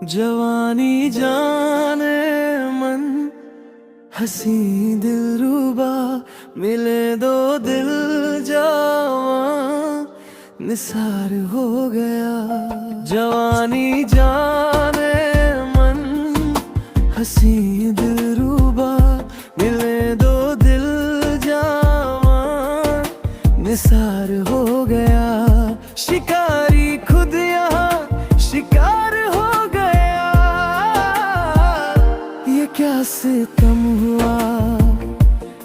जवानी जाने मन हसी दिलरुबा मिले दो दिल जवां निसार हो गया। जवानी जाने मन हसी दिलरुबा मिले दो दिल जवां निसार हो गया। शिकारी खुद यहाँ शिकार हो गया। ये क्या सितम हुआ,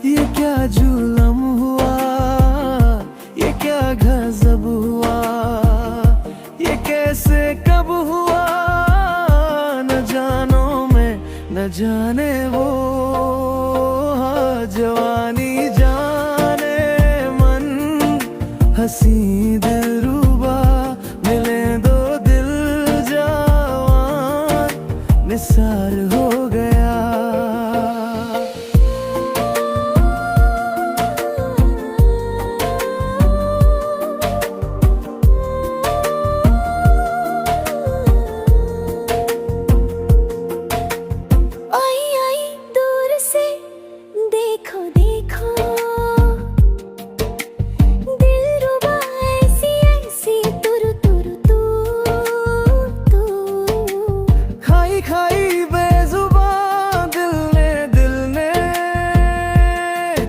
ये क्या जुल्म हुआ, ये क्या गजब हुआ, ये कैसे कब हुआ, न जानो मैं न जाने वो। जवानी जाने मन हसी दिलरुबा मिले दो दिल जवां निसार हो गया।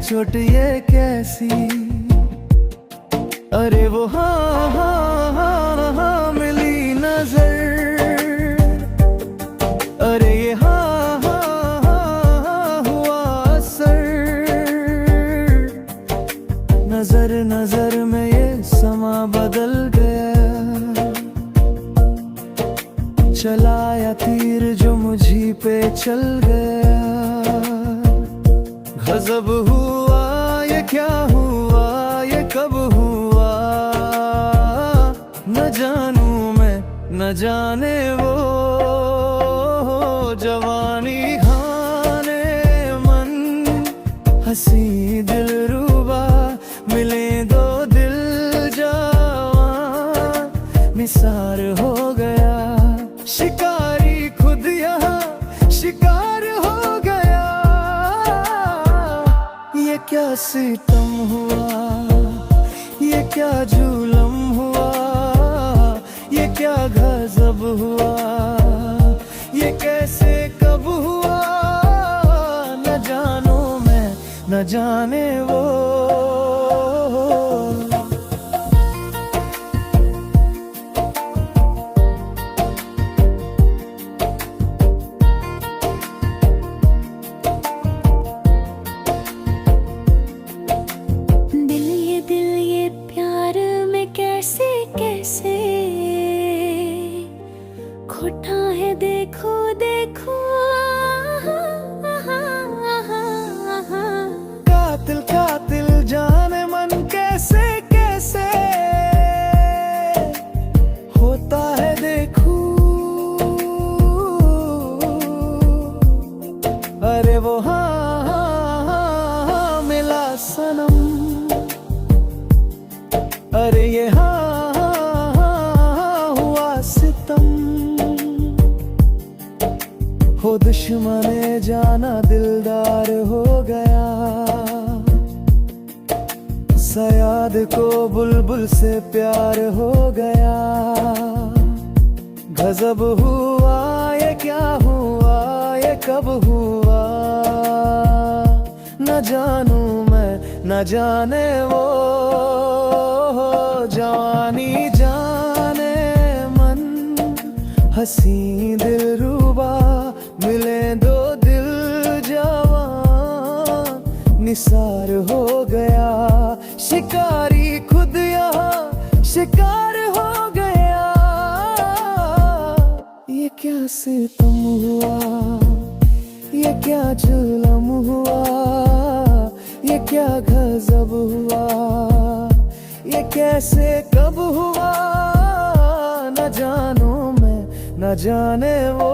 चोट ये कैसी, अरे वो हाँ हाँ हाँ हाँ मिली नजर, अरे ये हाँ हाँ हाँ हुआ असर। नजर नजर में ये समा बदल गया। चलाया तीर जो मुझी पे चल गया। गजब हुआ ये क्या हुआ, ये कब हुआ, न जानू मैं न जाने वो। जवानी खाने मन हसी दिलरुबा मिले दो दिल जवां निसार हो गया। शिकारी खुद यहाँ शिकार हो गया। ये क्या सितम हुआ, ये क्या जुल्म हुआ, ये क्या गजब हुआ, ये कैसे कब हुआ, न जानो मैं न जाने वो। कैसे खोटा है देखो देखो। कातिल कातिल जाने मन कैसे कैसे होता है देखो। अरे वो हाँ हाँ हाँ मिला सनम, अरे ये हाँ हो दुश्मने जाना दिलदार हो गया। सयाद को बुलबुल से प्यार हो गया। गजब हुआ ये क्या हुआ, ये कब हुआ, न जानू मैं न जाने वो। जवानी जाने मन हसी दिलरुबा मिले दो दिल जवां निसार हो गया। शिकारी खुद यहाँ शिकार हो गया। ये क्या सितम हुआ, ये क्या जुल्म हुआ, ये क्या गजब हुआ, ये कैसे कब हुआ, न जानो मैं न जाने वो।